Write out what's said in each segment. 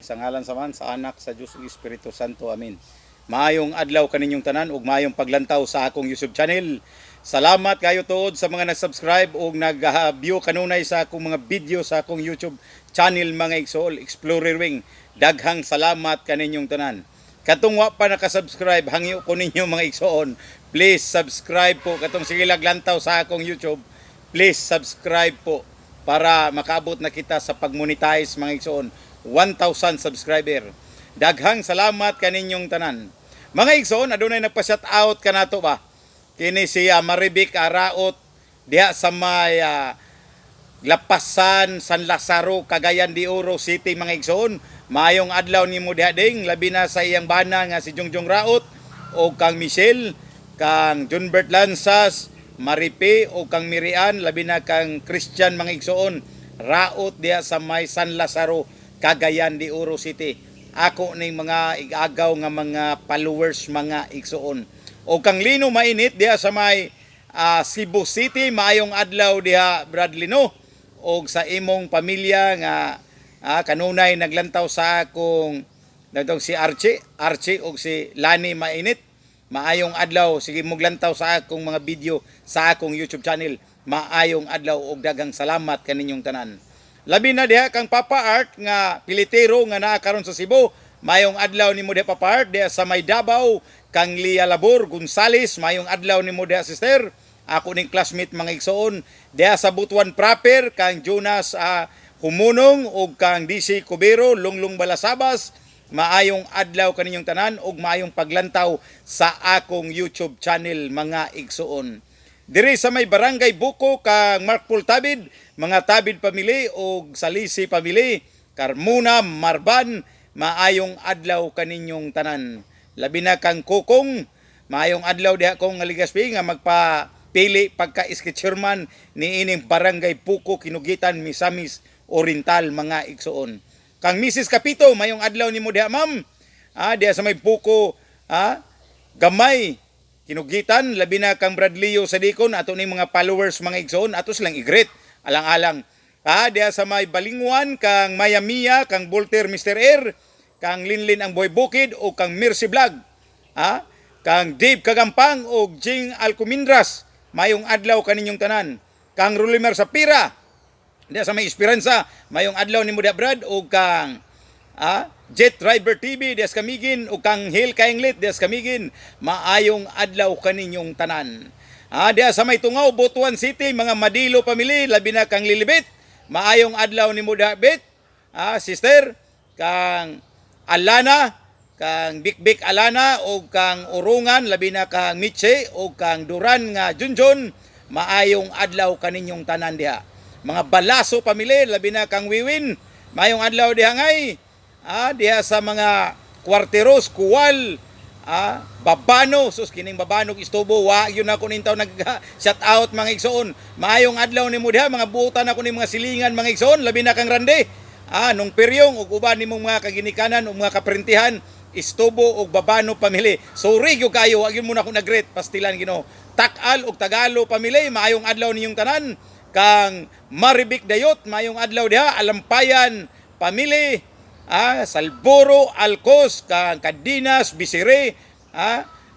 sa ngalan sa Man, sa Anak, sa Diyos ug Espiritu Santo. Amen. Maayong adlaw kaninyong tanan ug maayong paglantaw sa akong YouTube channel. Salamat kayo tuod sa mga nag-subscribe ug nag-view kanunay sa akong mga video sa akong YouTube channel mga igsool, Explorer Wing. Daghang salamat kaninyong tanan. Katong wa pa naka-subscribe, hangyo ko ninyo mga igsoon, please subscribe po. Katong sige laglantaw sa akong YouTube, please subscribe po para makaabot na kita sa pag-monetize mga igsoon 1,000 subscriber. Daghang salamat kaninyong tanan. Mga igsoon, adunay nagpa-shout out kanato ba? Kini si Maribik Araot diha sa may Lapasan, San Lazaro, Cagayan de Oro City mga igsoon. Maayong adlaw nimo diha ding, labi na sa iyang bana nga si Jongjong Raot o kang Michelle, kang Junbert Lansas, Maripe o kang Mirian, labi na kang Christian mga igsoon. Raot diha sa may San Lazaro, Cagayan de Oro City. Ako ning mga igagaw nga mga followers mga igsoon. O kang Lino Mainit diha sa may Cebu City, maayong adlaw diha Bradley no. O sa imong pamilya nga kanunay naglantaw sa akong natong si Archie o si Lani Mainit. Maayong adlaw, sige muglantaw sa akong mga video sa akong YouTube channel. Maayong adlaw ug daghang salamat kaninyong tanan. Labi na diha kang Papa Art nga pilitero nga naa karon sa Cebu. Maayong adlaw nimo diha Papa Art diha sa may Davao, kang Lia Labor Gonzales. Maayong adlaw nimo diha sister. Ako ning classmate mga igsoon diha sa Butuan proper, kang Jonas Humunong ug kang DC Cubero, Lunglong Balasabas. Maayong adlaw kaninyong tanan ug maayong paglantaw sa akong YouTube channel mga igsoon. Diri sa may Barangay Buko kang Mark Paul Tabid, mga Tabid pamili ug Salisi pamili, Carmona, Marban, maayong adlaw kaninyong tanan. Labi na kang Kokong, maayong adlaw diha kong Ligaspi nga magpapili pagka-sketcherman ni ining Barangay Buko, Kinugitan, Misamis Oriental mga igsoon. Kang Mrs. Kapito, mayong adlaw nimo diha ma'am. Diha sa may Buko, Gamay, Kinugitan, labi na kang Bradleo Sadikon, ato ning mga followers mga igsoon, ato silang igreet, alang-alang. Diha sa may Balingwan, kang Mayamia, kang Volter Mr. Air, kang Linlin ang Boy Bukid o kang Mercy Vlog. Kang Dave Kagampang o Jing Alcumindras, mayong adlaw kaninyong tanan. Kang Rulimer Sapira, diya sa may Esperanza, mayong adlaw ni Muda Brad o kang Jet Driver TV diya sa Kamigin o kang Hill Kainglit diya sa Kamigin, maayong adlaw kaninyong tanan. Diya sa may Tungaw, Butuan City, mga Madilo pamili, labi na kang Lilibit, maayong adlaw ni Muda Bet, sister, kang Alana, kang Bikbik Alana o kang Urungan, labi na kang Miche o kang Duran nga Junjun, maayong adlaw kaninyong tanan diha. Mga Balaso pamili, labi na kang Wiwin, mayong adlaw diha ngay, diha sa mga Kwarteros, Kuwal, Babano, sus kining Babano Istobo, wa yun ako nintaw nag-shout out mga igsoon. Mayong adlaw nimo diha, mga buutan ako ni mga silingan mga igsoon, labi na kang Rande, nung Peryong ug uban nimong mga kaginikanan o mga kaprintihan, Istobo ug Babano pamili. Sorry gyud kayo, wa gyud mo na ako nag-greet, pastilan Ginoo. Takal ug Tagalo pamili, maayong adlaw ninyong tanan. Kang Maribik Dayot, mayong adlaw diha, Alampayan pamili, Salboro, Alcos, kang Cadinas, Bisire,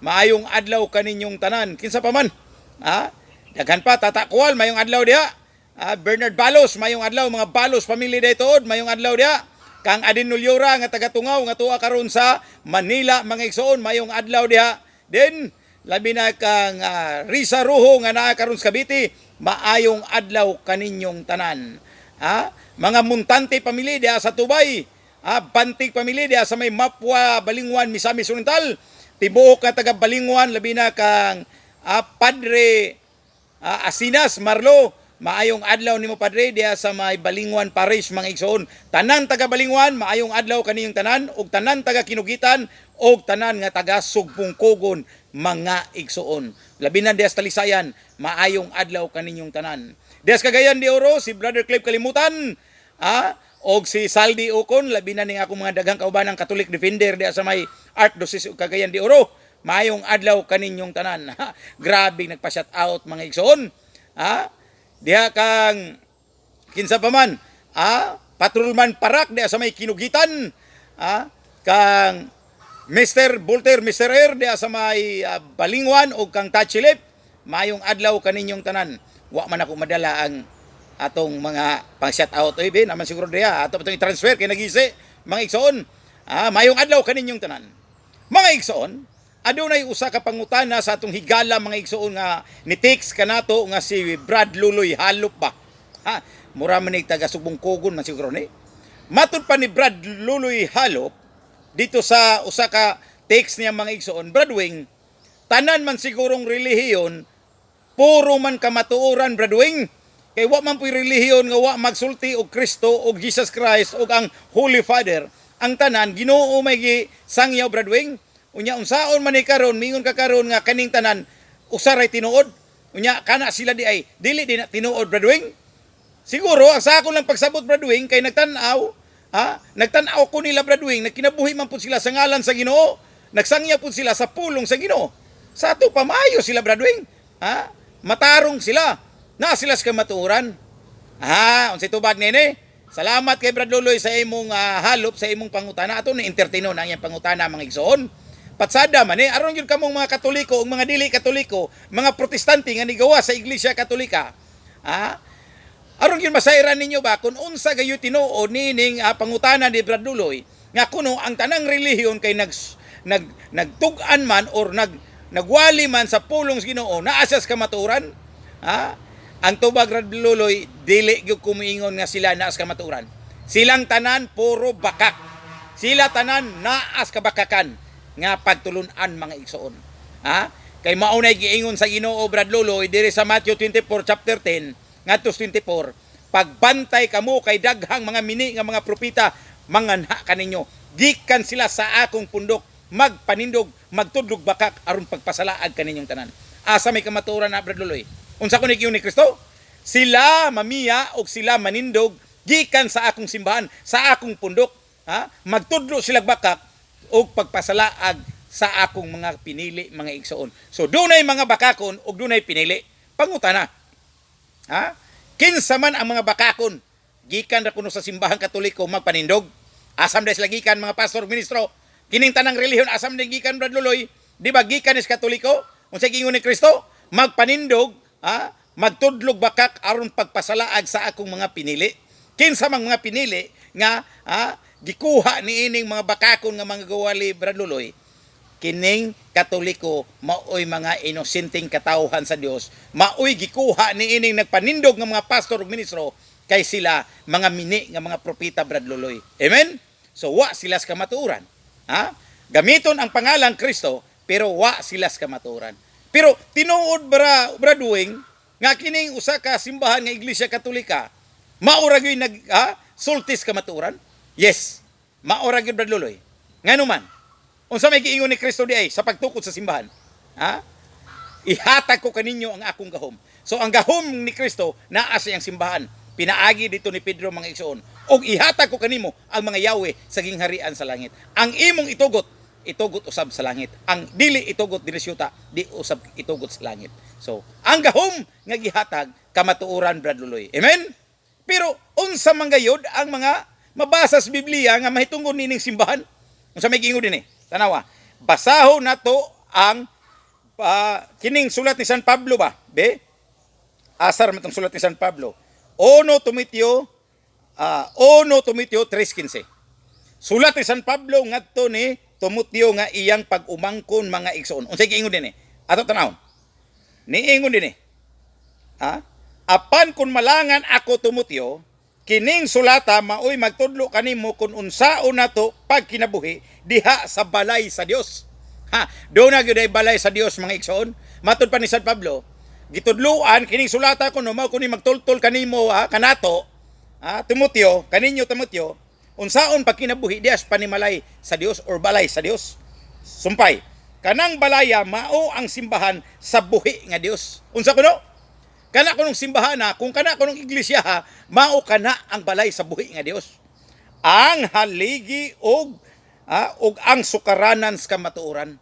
maayong adlaw kaninyong tanan. Kinsa pa man, daghan pa, Tatakwal, mayong adlaw diha, Bernard Balos, mayong adlaw, mga Balos pamili daytood, mayong adlaw diha, kang Adin Nulyora nga taga-Tungaw nga tuwa karon sa Manila mga igsoon, mayong adlaw diha. Then labi na kang Risa Ruho nga naa karon sa Cavite, maayong adlaw kaninyong tanan. Mga Montante pamili diha sa Tubay, Bantig pamili diha sa may Mapua, Balingwan, Misamis Oriental, tibuok nga taga Balingwan, labi na kang Padre Asinas Marlo, maayong adlaw nimo Padre diha sa may Balingwan Parish mga igsoon. Tanan taga Balingwan, maayong adlaw kaninyong tanan, ug tanan taga Kinugitan og tanan nga taga Sugpungkogon mga igsoon. Labi na diha sa Talisayan, maayong adlaw kaninyong tanan. Diha sa Cagayan de Oro, si Brother Clive Kalimutan, og si Saldi Ocon, labi na ning ako mga daghang kaubanang Catholic Defender diha sa may Archdiocese ug Cagayan de Oro, maayong adlaw kaninyong tanan. Grabe nagpa-shout out mga igsoon. Diha kang kinsa pa man, Patrolman Parak diha sa may Kinugitan, kang Mr. Bolter, Mr. Air, diya sa may Balingwan o kang Tachilip, mayong adlaw kaninyong tanan. Wa man ako madala ang atong mga pang-shout out. Oy, ben, naman siguro diya. Ato itong i-transfer kay nagisi, mga igsoon. Mayong adlaw kaninyong tanan. Mga igsoon, adunay usa ka pangutana sa atong higala mga igsoon nga ni text kanato nga si Brad Luloy Halop ba. Mura man taga Subong Kogon man siguro ni. Matud pa ni Brad Luloy Halop dito sa usa ka text niya mga igsoon, Bradwing, tanan man sigurong relihiyon, puro man kamatuoran Bradwing. Kay wa man po'y relihiyon nga wa magsulti og Kristo og Jesus Christ og ang Holy Father. Ang tanan Ginoo may sangyaw Bradwing. Unya unsaon man ni karon, mingon ka karon nga kaning tanan usaray tinuod. Unya kana sila di ay dili di na tinuod Bradwing. Siguro ang sa ako lang pagsabot Bradwing kay nagtan-aw nagtan-aw ko nila Bradwing, nagkinabuhi man po sila sa ngalan sa Ginoo. Nagsangya po sila sa pulong sa Ginoo. Sa ato pamayo sila Bradwing. Matarong sila. Na sila sa kamatuoran. Unsay tubag nini? Salamat kay Brad Luloy sa imong halop sa imong pangutana. Ato ni entertaino na iyang pangutana mga igsoon. Patsada man aron gyud kamong mga Katoliko ug mga dili Katoliko, mga Protestante nga nigawa sa Iglesia Katolika. Aron gyud masairan ninyo ba kung unsa gayo tinuod nining pangutana ni Brad Luloy nga kuno ang tanang relihiyon kay nagtug-an man or nagwali man sa pulong sa Ginoo naa siya sa kamatuoran. Ang tubag Brad Luloy dili gyud kumiingon nga sila naa sa kamatuoran. Silang tanan puro bakak. Sila tanan naa sa kabakakan nga pagtulunan mga igsoon. Kay maunay giingon sa Ginoo Brad Luloy diri sa Matthew 24 chapter 10 ngadto 24, pagbantay kamo kay daghang mga mini nga mga propeta, manganha kaninyo. Gikan sila sa akong pundok, magpanindog, magtudlog bakak aron pagpasalaag kaninyong tanan. Asa may kamatuoran na Brad Luloy? Unsa kuno giingon ni Kristo? Sila mamiya og sila manindog gikan sa akong simbahan, sa akong pundok. Magtudlo sila bakak og pagpasalaag sa akong mga pinili mga igsoon. So dunay mga bakakon og dunay pinili. Pangutana. Kinsa man ang mga bakakon gikan ra kuno sa simbahan Katoliko magpanindog. Asam dai sila gikan mga pastor ministro. Kining tanang relihiyon asam din gikan Brad Luloy. Di ba gikan is Katoliko? Unsay giingon ni Kristo? Magpanindog, magtudlog bakak aron pagpasalaag sa akong mga pinili. Kinsa mang mga pinili nga gikuha ni ining mga bakakon nga mga gawali Brad Luloy? Kining Katoliko maoy mga inosenteng katawhan sa Dios, maoy gikuha ni ining nagpanindog nga mga pastor ug ministro kay sila mga mini nga mga propeta Brad Luloy. Amen. So wa sila sa kamatuoran. Gamiton ang pangalan Kristo pero wa sila sa kamatuoran. Pero tinuod Brad Wing nga kining usa ka simbahan nga Iglesia Katolika maura gyud sultis kamatuoran? Yes. Maura gyud Brad Luloy. Ngano man? Unsa may giingon ni Kristo di ay sa pagtukod sa simbahan? Ihatag ko kaninyo ang akong gahom. So ang gahom ni Kristo naa sa iyang simbahan. Pinaagi dito ni Pedro mga igsoon. Og ihatag ko kanimo ang mga yawe sa gingharian sa langit. Ang imong itugot usab sa langit. Ang dili itugot dili syuta, di usab itugot sa langit. So ang gahom nga gihatag kamatuoran Brad Luloy. Amen. Pero unsa man gayud ang mga mabasa sa Biblia nga mahitungod nining simbahan? Unsa may giingon dinhi? Tanawa, basahon nato ang kining sulat ni San Pablo ba? Asar matong sulat ni San Pablo. 1 Timoteo 3:15. Sulat ni San Pablo ngadto ni Timoteo nga iyang pag-umangkon mga igsoon. Unsay giingon dinhi? Ato tanawon. Niingon dinhi. Apan kun malangan ako Timoteo, kining sulata maoy magtudlo kanimo kung unsaon nato pagkinabuhi diha sa balay sa Dios. Do na gyud ay balay sa Dios mga igsoon. Matud pa ni San Pablo, gitudluan kining sulata kuno mao kuni magtultol kanimo kanato Timoteo, kaninyo Timoteo, unsaon pagkinabuhi diha sa panimalay sa Dios or balay sa Dios. Sumpay, kanang balaya mao ang simbahan sa buhi nga Dios. Unsa kuno? Kana kunong simbahan kung kana kunong iglesia mao kana ang balay sa buhi nga Dios. Ang haligi og ang sukaranan sa kamatuoran.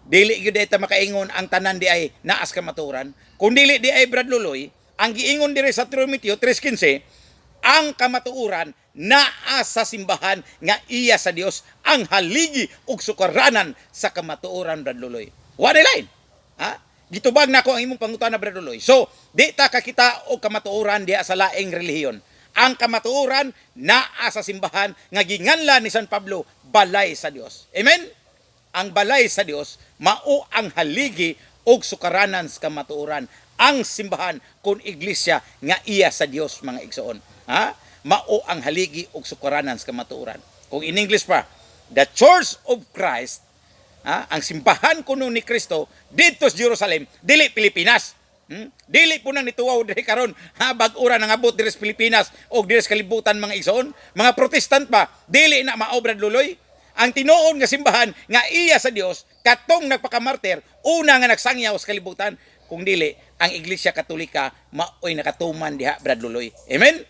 Dili gyud ta makaingon ang tanan di ay naas kamatuoran. Kung dili di ay Brad Luloy, ang giingon diri sa Timoteo 3:15, ang kamatuoran naa sa simbahan nga iya sa Dios ang haligi ug sukaranan sa kamatuoran, Brad Luloy. What a line? Ha? Gitubag na ko ang imong pangutana, Brad Luloy. So, di ta kakita og kamatuoran diha sa laing relihiyon. Ang kamatuoran naa sa simbahan nga ginganlan ni San Pablo, balay sa Dios. Amen? Ang balay sa Dios mao ang haligi ug sukaranan sa kamatuoran. Ang simbahan kun iglesia nga iya sa Dios, mga igsoon. Ha? Mao ang haligi ug sukaranan sa kamatuoran. Kung in English pa, the Church of Christ, ang simbahan kuno ni Kristo dito sa Jerusalem, dili Pilipinas. Dili po nang nituwaw diri karon, bag-ura nang abot diri sa Pilipinas o diri sa kalibutan, mga igsoon. Mga Protestant pa, dili na mao, Brad Luloy. Ang tinuon nga simbahan nga iya sa Dios katong nagpakamartir, una nga nagsangyaw sa kalibutan, kung dili ang Iglesia Katolika maoy nakatuman diha, Brad Luloy. Amen?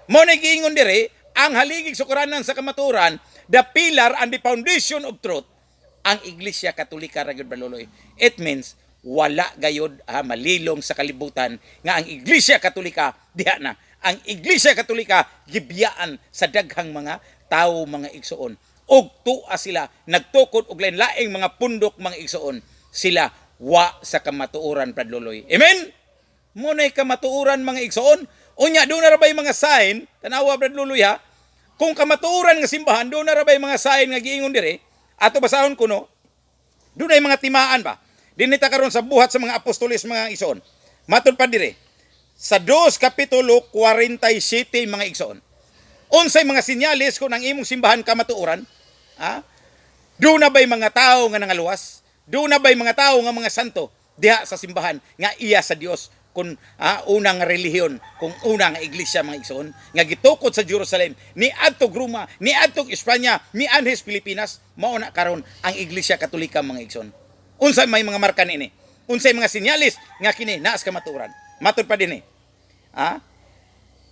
Mo nagiingon dire ang haligig sukaranan sa kamatuoran, the pillar and the foundation of truth, ang Iglesia Katolika, Brad Luloy. It means wala gayod malilong sa kalibutan nga ang Iglesia Katolika diha na. Ang Iglesia Katolika gibiyaan sa daghang mga tawo, mga igsoon. Og tua sila nagtukod og lain-laing mga pundok, mga igsoon. Sila wa sa kamatuoran, Brad Luloy. Amen? Munay kamatuoran, mga igsoon. Unya, doon na rabay mga sign, tanawa, Brad Luloy, ha? Kung kamatuoran nga simbahan, doon na rabay mga sign nga giingon dire, ato basahon kuno, doon ay mga timaan ba? Dinita karon sa buhat sa mga apostoles, mga igsoon. Matod pa dire, sa 2 Kapitulo 47, mga igsoon. Unsay mga sinyalis kung ang imong simbahan kamatuoran? Doon na ba'y mga tao nga nangaluwas? Doon na ba'y mga tao nga mga santo diha sa simbahan nga iya sa Dios? Kung unang relihiyon, kung unang iglesia, mga igsoon, nga gitukod sa Jerusalem, ni adtog Roma, ni adtog Espanya, ni anhes Pilipinas, mao na karon ang Iglesia Katolika, mga igsoon. Unsay may mga marka nini? Unsay mga sinyalis nga kini naas kamatuoran? Matud pa dinhi.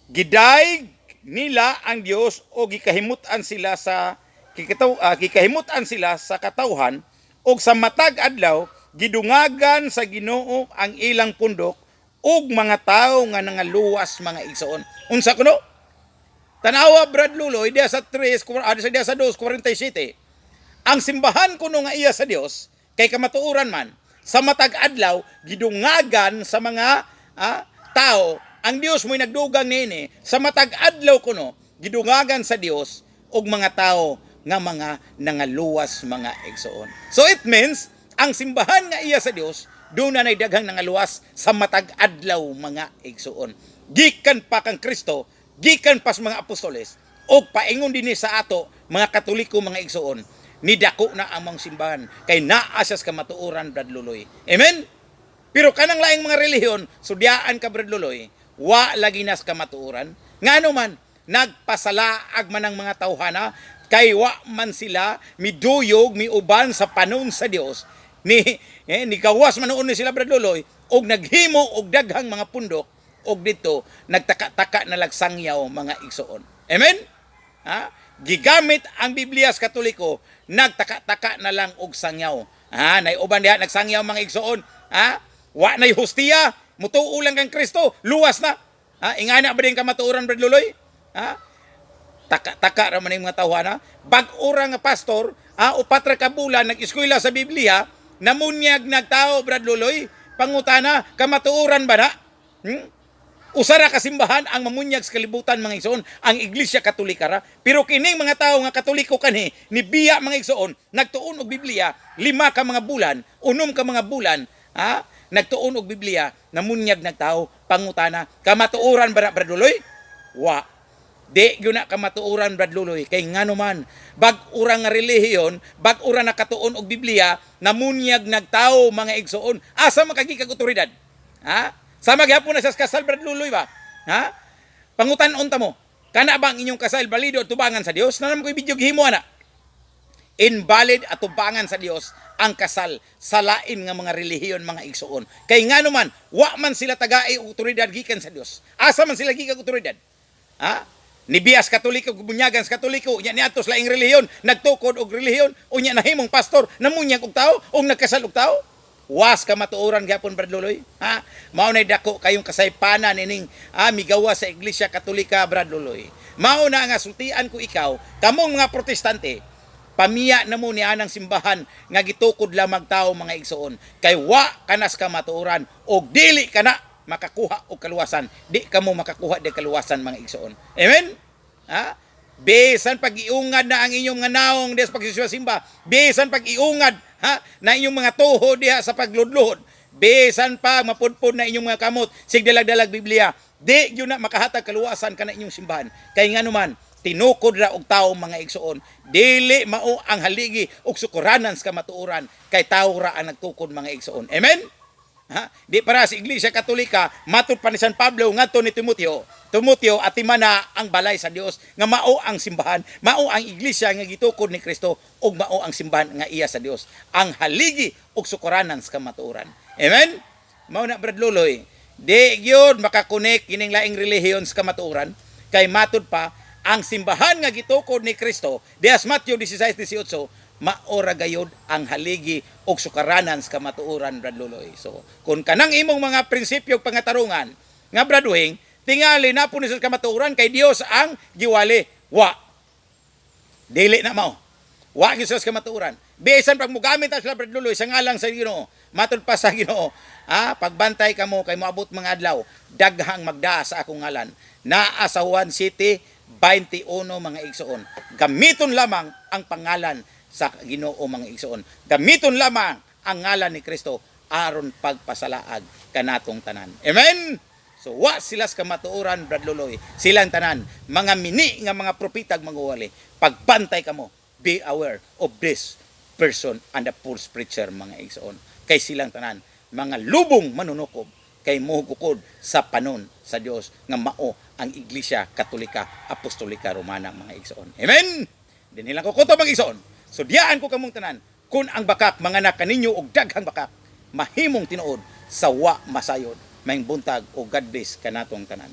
Giday nila ang Dios o gikahimutan sila sa katawhan, og sa matag adlaw gidungagan sa Ginoo ang ilang pundok ug mga tao nga nangaluwas, mga igsoon. Unsa kuno? Tanawa, Brad Luloy, diya sa 2:47. Ang simbahan kuno nga iya sa Dios kay kamatuoran man, sa matag adlaw gidungagan sa mga tao. Ang Dios mo'y nagdugang nini, sa matag adlaw kuno gidungagan sa Dios og mga tao nga mga nangaluwas, mga igsoon. So it means ang simbahan nga iya sa Dios doon na daghang nangaluwas sa matag adlaw, mga igsoon. Gikan pa kang Kristo, gikan pa sa mga apostoles, o paingon din sa ato, mga Katoliko, mga igsoon, ni dako na amang simbahan, kay naasas kamatuoran, Brad Luloy. Amen? Pero kanang laing mga relihiyon, sudyaan ka, Brad Luloy, wa lagi nas kamatuoran. Ngano man, nagpasalaag man ang mga tawhana, kay wa man sila miduyog, miuban sa panon sa Dios, ni gawas man noon sila, Brad Luloy, og naghimo og daghang mga pundok, og dito nagtaka-taka na lagsangyaw, mga igsoon. Amen? Gigamit ang Biblia sa Katoliko, nagtaka-taka na lang og sangyaw. Nay uban diha nagsangyaw, mga igsoon. Wa nay hostia, mutuo lang kang Kristo, luwas na. Ingana ba din kamatuoran, Brad Luloy? Taka-taka ra man yung mga tawhana. Bag-ura nga pastor, o patra ka bulan nag-eskwela sa Biblia, namunyag nagtao, Brad Luloy, pangutana, kamatuoran ba na? Usara kasimbahan ang mamunyag sa kalibutan, mga igsoon, ang Iglesia Katolika ra. Pero kining mga tao nga Katoliko kanhi, ni biya, mga igsoon, nagtuon og Biblia, 5 ka mga bulan, 6 ka mga bulan, nagtuon og Biblia, namunyag nagtao, pangutana, kamatuoran ba na, Brad Luloy? Wa. Di yun na kamatuoran, Brad Luloy, kay ngano man, bag-ura nga relihiyon, bag-ura na katuon og Biblia, namunyag nagtao, mga igsoon, asa makagikag otoridad? Sa maghapon na sa kasal, Brad Luloy ba? Pangutan-on ta mo, kana ba ang inyong kasal balido at tubangan sa Dios? Nanam ko'y video gihimo na. Invalid at tubangan sa Dios ang kasal sa lain nga mga relihiyon, mga igsoon. Kay ngano man, wa man sila tagaay og otoridad gikan sa Dios. Asa man sila gikag otoridad? Ni bias Katoliko, bunyagan sa Katoliko, unya ni atos laing relihiyon, nagtukod og relihiyon, unya nahimong pastor, namunyag og tao, o nagkasal og tao. Was ka matuoran gyapon Brad Luloy. Ha? Mao nay dako kayong kasaypanan ining migawa sa Iglesia Katolika Brad Luloy. Mao na nga sultian ko ikaw, kamong mga protestante, pamiya na mo ni anang simbahan nga gitukod lamang tao mga igsoon. Kay wa kanas ka matuoran og dili ka na makakuha og kaluwasan. Di ka mo makakuha de kaluwasan mga igsoon. Amen? Ha? Bisan pag-iungad na ang inyong nga naong des pagsisimba, bisan pag-iungad na inyong mga tuho diha sa pagludlod, bisan pa mapudpod na inyong mga kamot sig dalag-dalag Biblia, di gyud na makahatag kaluwasan kana inyong simbahan. Kay nganuman tinukod ra og tawo mga igsoon, dili mao ang haligi og sukuranan sa kamatuoran, kay tawo ra ang nagtukod mga igsoon. Amen? Di para sa Iglesia Katolika matud pa ni San Pablo ngadto ni Timoteo, atiman na ang balay sa Dios nga mao ang simbahan, mao ang iglesia nga gitukod ni Kristo, ug mao ang simbahan nga iya sa Dios, ang haligi og sukuranan sa kamatuoran. Amen? Mao na Brad Luloy, di gyud makakonek kining laing relihiyon sa kamatuoran, kay matud pa ang simbahan nga gitukod ni Kristo, dias Matthew 16:18, maora gayod ang haligi og sukaranan sa kamatuoran Brad Luloy. So, kung kanang imong mga prinsipyo pangatarungan nga Brad Wing, tingali na po ni sa kamatuoran kay Dios ang giwali. Wa. Dili na mao. Wa gyud sa kamatuoran. Bisan pag mugamit ta sila Brad Luloy sa ngalang sa Ginoo, matud pa sa Ginoo, pagbantay kamo kay moabot mga adlaw, daghang magdaa sa akong ngalan. Naa sa Juan City 21 mga igsoon. Gamiton lamang ang pangalan sa Ginoo mga igsoon. Gamiton lamang ang ngalan ni Kristo aron pagpasalaag kanatong tanan. Amen. So wa sila sa kamatuoran Brad Luloy, silang tanan mga mini nga mga propetag manguwali. Pagbantay kamo, be aware of this person and the false preacher mga igsoon. Kay silang tanan mga lubong manunukob kay mohugukod sa panon sa Dios nga mao ang Iglesia Katolika Apostolika Romana mga igsoon. Amen. Dinila ko kuto mga igsoon. So diyaan ko kamong tanan, kung ang bakak manganak kaninyo og daghang bakak, mahimong tinuod sa wa masayod, maing buntag o God bless kanatong tanan.